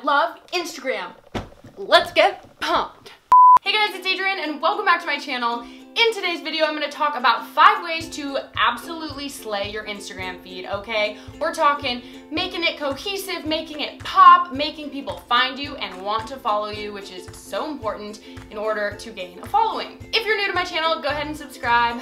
love Instagram. Let's get pumped. Hey guys, it's Adrienne and welcome back to my channel. In today's video, I'm going to talk about 5 ways to absolutely slay your Instagram feed, okay? We're talking making it cohesive, making it pop, making people find you and want to follow you, which is so important in order to gain a following. If you're new to my channel, go ahead and subscribe.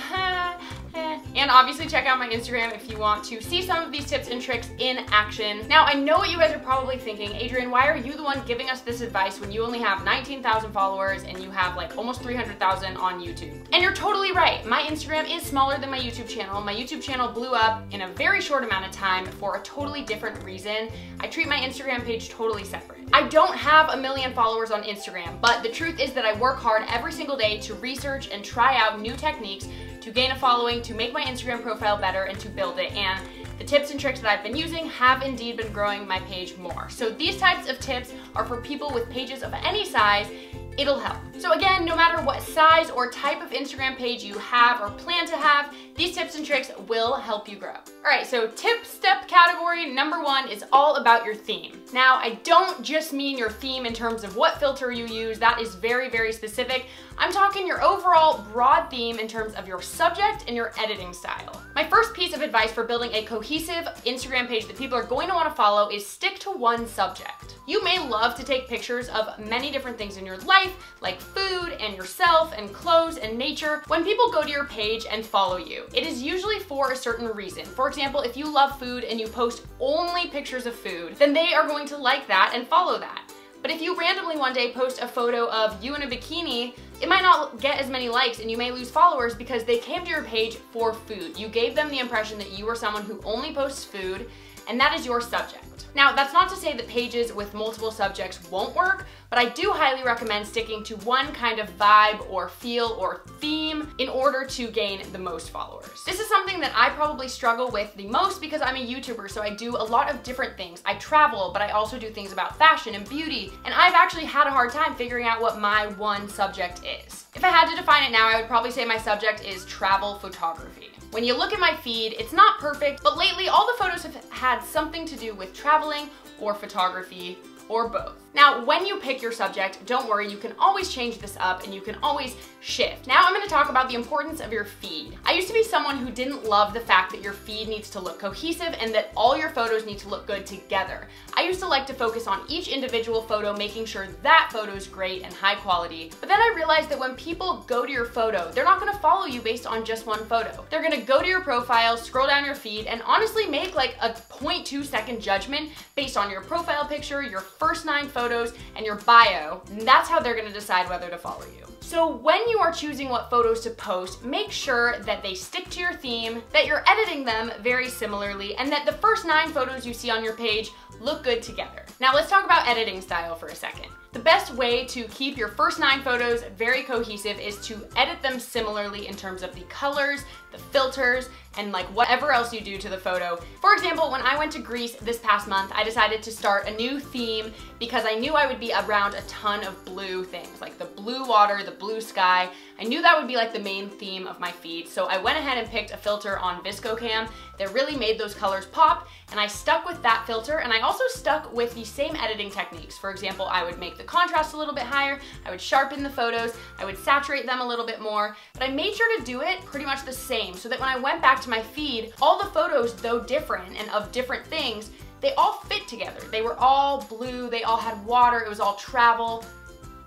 And obviously check out my Instagram if you want to see some of these tips and tricks in action. Now, I know what you guys are probably thinking, Adrienne, why are you the one giving us this advice when you only have 19,000 followers and you have like almost 300,000 on YouTube? And you're totally right. My Instagram is smaller than my YouTube channel. My YouTube channel blew up in a very short amount of time for a totally different reason. I treat my Instagram page totally separate. I don't have 1 million followers on Instagram, but the truth is that I work hard every single day to research and try out new techniques to gain a following, to make my Instagram profile better, and to build it. And the tips and tricks that I've been using have indeed been growing my page more. So these types of tips are for people with pages of any size. It'll help. So again, no matter what size or type of Instagram page you have or plan to have, these tips and tricks will help you grow. All right, so step category number 1 is all about your theme. Now, I don't just mean your theme in terms of what filter you use. That is very, very specific. I'm talking your overall broad theme in terms of your subject and your editing style. My first piece of advice for building a cohesive Instagram page that people are going to want to follow is stick to one subject. You may love to take pictures of many different things in your life, like food and yourself and clothes and nature. When people go to your page and follow you, it is usually for a certain reason. For example, if you love food and you post only pictures of food, then they are going to like that and follow that. But if you randomly one day post a photo of you in a bikini, it might not get as many likes and you may lose followers because they came to your page for food. You gave them the impression that you are someone who only posts food, and that is your subject. Now, that's not to say that pages with multiple subjects won't work, but I do highly recommend sticking to one kind of vibe or feel or theme in order to gain the most followers. This is something that I probably struggle with the most because I'm a YouTuber, so I do a lot of different things. I travel, but I also do things about fashion and beauty, and I've actually had a hard time figuring out what my one subject is. If I had to define it now, I would probably say my subject is travel photography. When you look at my feed, it's not perfect, but lately all the photos have had something to do with traveling or photography or both. Now, when you pick your subject, don't worry, you can always change this up and you can always shift. Now I'm gonna talk about the importance of your feed. I used to be someone who didn't love the fact that your feed needs to look cohesive and that all your photos need to look good together. I used to like to focus on each individual photo, making sure that photo is great and high quality. But then I realized that when people go to your photo, they're not gonna follow you based on just one photo. They're gonna go to your profile, scroll down your feed, and honestly make like a 0.2-second judgment based on your profile picture, your first 9 photos, and your bio. And that's how they're gonna decide whether to follow you. So when you are choosing what photos to post, make sure that they stick to your theme, that you're editing them very similarly, and that the first 9 photos you see on your page look good together. Now let's talk about editing style for a second. The best way to keep your first 9 photos very cohesive is to edit them similarly in terms of the colors, the filters, and like whatever else you do to the photo. For example, when I went to Greece this past month, I decided to start a new theme because I knew I would be around a ton of blue things, like the blue water, the blue sky. I knew that would be like the main theme of my feed, so I went ahead and picked a filter on VSCO that really made those colors pop, and I stuck with that filter, and I also stuck with the same editing techniques. For example, I would make the contrast a little bit higher, I would sharpen the photos, I would saturate them a little bit more, but I made sure to do it pretty much the same so that when I went back to my feed, all the photos, though different and of different things, they all fit together. They were all blue, they all had water, it was all travel,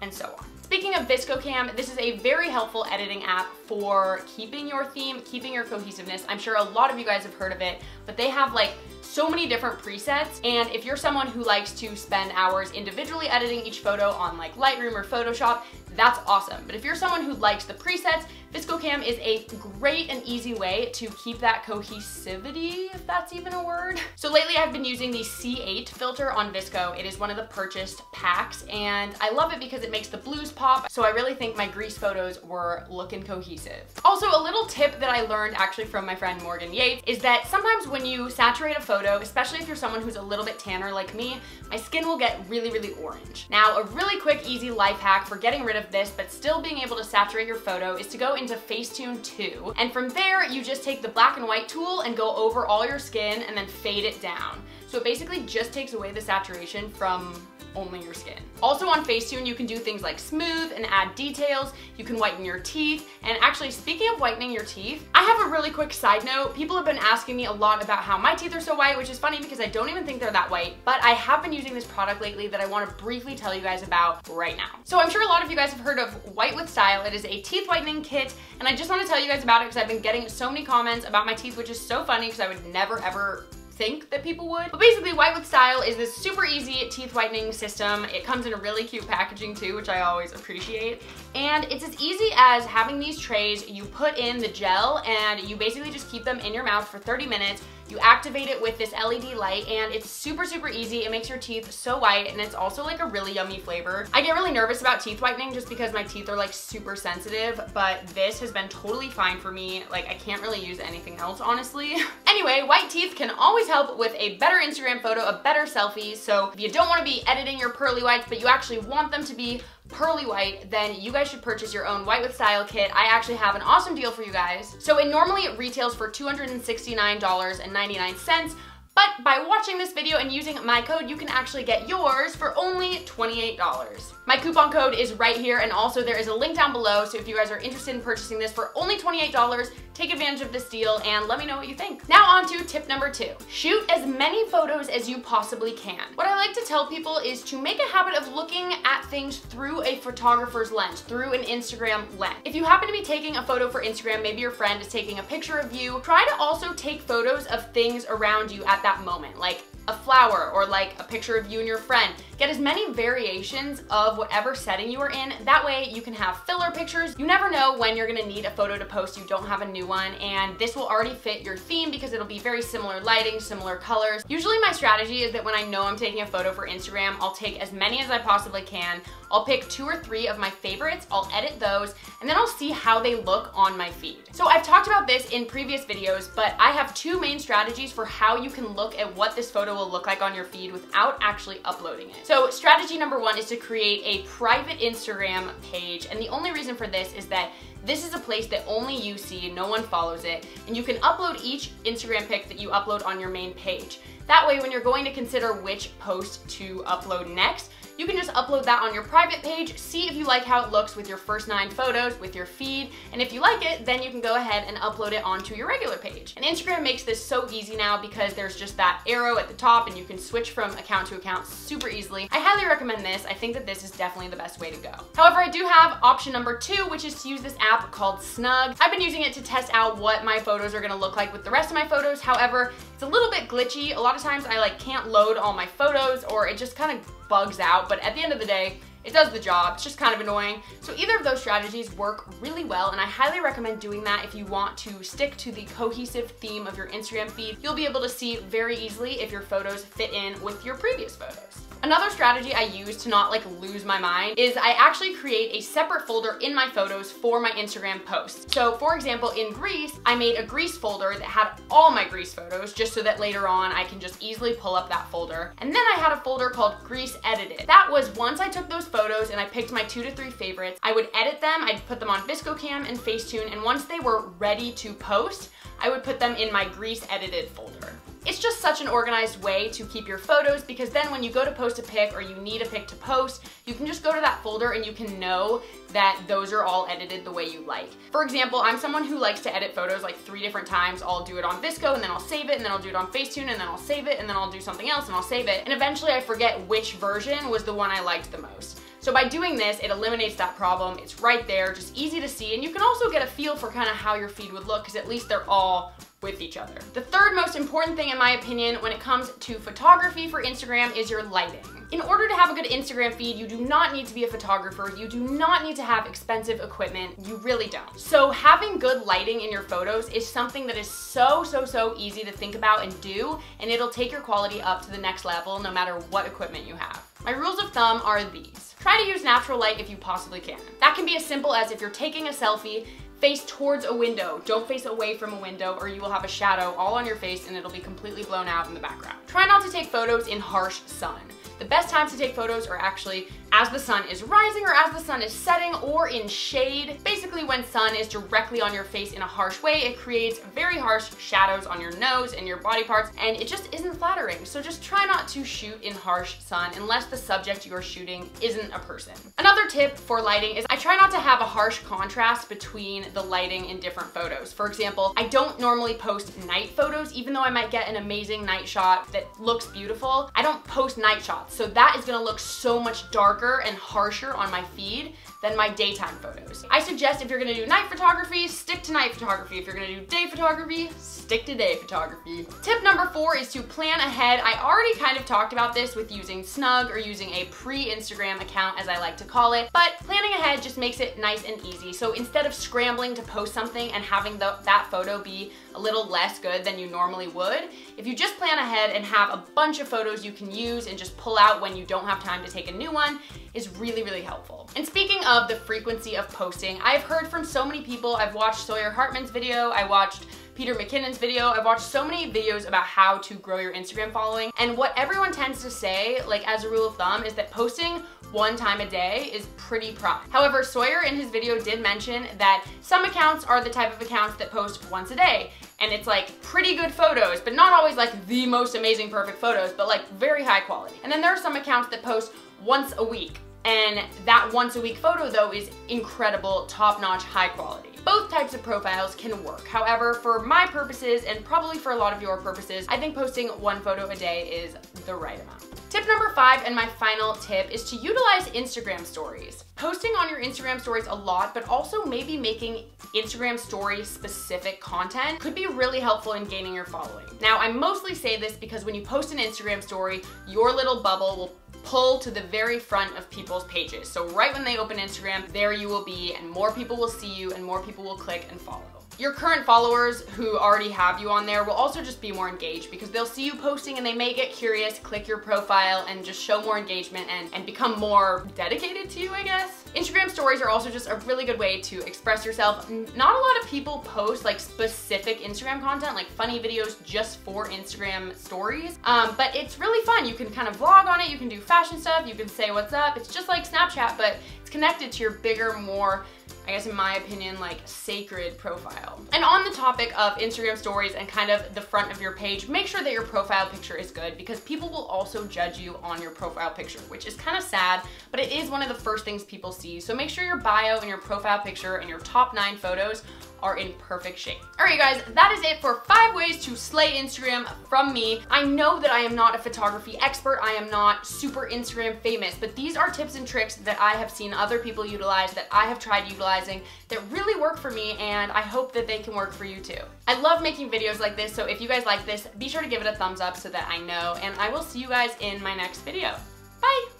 and so on. Speaking of VSCO, this is a very helpful editing app for keeping your theme, keeping your cohesiveness. I'm sure a lot of you guys have heard of it, but they have like so many different presets, and if you're someone who likes to spend hours individually editing each photo on like Lightroom or Photoshop, that's awesome. But if you're someone who likes the presets, VSCO is a great and easy way to keep that cohesivity, if that's even a word. So lately I've been using the C8 filter on VSCO. It is one of the purchased packs, and I love it because it makes the blues pop, so I really think my Greece photos were looking cohesive. Also, a little tip that I learned actually from my friend Morgan Yates is that sometimes when you saturate a photo, especially if you're someone who's a little bit tanner like me, my skin will get really, really orange. Now, a really quick, easy life hack for getting rid of this, but still being able to saturate your photo is to go into Facetune 2. And from there, you just take the black and white tool and go over all your skin and then fade it down. So it basically just takes away the saturation from only your skin. Also on Facetune, you can do things like smooth and add details. You can whiten your teeth. And actually, speaking of whitening your teeth, I have a really quick side note. People have been asking me a lot about how my teeth are so white, which is funny because I don't even think they're that white, but I have been using this product lately that I want to briefly tell you guys about right now. So I'm sure a lot of you guys have heard of White with Style. It is a teeth whitening kit, and I just want to tell you guys about it because I've been getting so many comments about my teeth, which is so funny because I would never ever think that people would. But basically, White with Style is this super easy teeth whitening system. It comes in a really cute packaging too, which I always appreciate. And it's as easy as having these trays. You put in the gel and you basically just keep them in your mouth for 30 minutes. You activate it with this LED light and it's super, super easy. It makes your teeth so white and it's also like a really yummy flavor. I get really nervous about teeth whitening just because my teeth are like super sensitive, but this has been totally fine for me. Like I can't really use anything else, honestly. Anyway, white teeth can always help with a better Instagram photo, a better selfie. So if you don't want to be editing your pearly whites, but you actually want them to be pearly white, then you guys should purchase your own White with Style kit. I actually have an awesome deal for you guys. So normally it retails for $269.99, but by watching this video and using my code, you can actually get yours for only $28. My coupon code is right here, and also there is a link down below, so if you guys are interested in purchasing this for only $28, take advantage of this deal and let me know what you think. Now on to tip number 2. Shoot as many photos as you possibly can. What I like to tell people is to make a habit of looking at things through a photographer's lens, through an Instagram lens. If you happen to be taking a photo for Instagram, maybe your friend is taking a picture of you, try to also take photos of things around you at that moment, like a flower or like a picture of you and your friend. Get as many variations of whatever setting you are in. That way you can have filler pictures. You never know when you're gonna need a photo to post, you don't have a new one, and this will already fit your theme because it'll be very similar lighting, similar colors. Usually my strategy is that when I know I'm taking a photo for Instagram, I'll take as many as I possibly can. I'll pick 2 or 3 of my favorites, I'll edit those, and then I'll see how they look on my feed. So I've talked about this in previous videos, but I have 2 main strategies for how you can look at what this photo will look like on your feed without actually uploading it. So strategy number 1 is to create a private Instagram page, and the only reason for this is that this is a place that only you see, no one follows it, and you can upload each Instagram pic that you upload on your main page. That way, when you're going to consider which post to upload next, you can just upload that on your private page, see if you like how it looks with your first 9 photos, with your feed, and if you like it, then you can go ahead and upload it onto your regular page. And Instagram makes this so easy now because there's just that arrow at the top and you can switch from account to account super easily. I highly recommend this. I think that this is definitely the best way to go. However, I do have option number 2, which is to use this app called Snug. I've been using it to test out what my photos are gonna look like with the rest of my photos. However, it's a little bit glitchy. A lot of times I can't load all my photos, or it just kind of bugs out, but at the end of the day, it does the job. It's just kind of annoying. So either of those strategies work really well, and I highly recommend doing that if you want to stick to the cohesive theme of your Instagram feed. You'll be able to see very easily if your photos fit in with your previous photos. Another strategy I use to not lose my mind is I actually create a separate folder in my photos for my Instagram posts. So for example, in Greece, I made a Greece folder that had all my Greece photos just so that later on I can just easily pull up that folder. And then I had a folder called Greece Edited. That was once I took those photos and I picked my 2 to 3 favorites, I would edit them, I'd put them on VSCO Cam and Facetune, and once they were ready to post, I would put them in my Greece Edited folder. It's just such an organized way to keep your photos, because then when you go to post a pic or you need a pic to post, you can just go to that folder and you can know that those are all edited the way you like. For example, I'm someone who likes to edit photos 3 different times. I'll do it on VSCO and then I'll save it, and then I'll do it on Facetune and then I'll save it, and then I'll do something else and I'll save it. And eventually I forget which version was the one I liked the most. So by doing this, it eliminates that problem. It's right there, just easy to see, and you can also get a feel for kind of how your feed would look, because at least they're all with each other. The third most important thing, in my opinion, when it comes to photography for Instagram is your lighting. In order to have a good Instagram feed, you do not need to be a photographer. You do not need to have expensive equipment. You really don't. So having good lighting in your photos is something that is so easy to think about and do, and it'll take your quality up to the next level no matter what equipment you have. My rules of thumb are these. Try to use natural light if you possibly can. That can be as simple as, if you're taking a selfie, face towards a window. Don't face away from a window, or you will have a shadow all on your face and it'll be completely blown out in the background. Try not to take photos in harsh sun. The best times to take photos are actually as the sun is rising or as the sun is setting or in shade. Basically when sun is directly on your face in a harsh way, it creates very harsh shadows on your nose and your body parts, and it just isn't flattering. So just try not to shoot in harsh sun unless the subject you're shooting isn't a person. Another tip for lighting is I try not to have a harsh contrast between the lighting in different photos. For example, I don't normally post night photos, even though I might get an amazing night shot that looks beautiful. I don't post night shots, so that is gonna look so much darker and harsher on my feed than my daytime photos. I suggest if you're gonna do night photography, stick to night photography. If you're gonna do day photography, stick to day photography. Tip number 4 is to plan ahead. I already kind of talked about this with using Snug or using a pre-Instagram account, as I like to call it, but planning ahead just makes it nice and easy. So instead of scrambling to post something and having that photo be a little less good than you normally would, if you just plan ahead and have a bunch of photos you can use and just pull out when you don't have time to take a new one, is really, really helpful. And speaking of the frequency of posting, I've heard from so many people. I've watched Sawyer Hartman's video, I watched Peter McKinnon's video, I've watched so many videos about how to grow your Instagram following, and what everyone tends to say, like as a rule of thumb, is that posting 1 time a day is pretty prime. However, Sawyer in his video did mention that some accounts are the type of accounts that post once a day, and it's like pretty good photos, but not always like the most amazing perfect photos, but like very high quality. And then there are some accounts that post once a week, and that once a week photo though is incredible, top-notch, high quality. Both types of profiles can work. However, for my purposes, and probably for a lot of your purposes, I think posting 1 photo a day is the right amount. Tip number 5, and my final tip, is to utilize Instagram stories. Posting on your Instagram stories a lot, but also maybe making Instagram story specific content could be really helpful in gaining your following. Now, I mostly say this because when you post an Instagram story, your little bubble will pull to the very front of people's pages. So right when they open Instagram, there you will be, and more people will see you and more people will click and follow. Your current followers who already have you on there will also just be more engaged because they'll see you posting and they may get curious, click your profile, and just show more engagement and become more dedicated to you, I guess. Instagram stories are also just a really good way to express yourself. Not a lot of people post like specific Instagram content, like funny videos just for Instagram stories, but it's really fun. You can kind of vlog on it, you can do fashion stuff, you can say what's up. It's just like Snapchat, but it's connected to your bigger, more, I guess in my opinion, like sacred profile. And on the topic of Instagram stories and kind of the front of your page, make sure that your profile picture is good because people will also judge you on your profile picture, which is kind of sad, but it is one of the first things people see. So make sure your bio and your profile picture and your top 9 photos are in perfect shape. All right, guys, that is it for 5 ways to slay Instagram from me. I know that I am not a photography expert. I am not super Instagram famous, but these are tips and tricks that I have seen other people utilize, that I have tried utilizing, that really work for me, and I hope that they can work for you too. I love making videos like this, so if you guys like this, be sure to give it a thumbs up so that I know, and I will see you guys in my next video. Bye!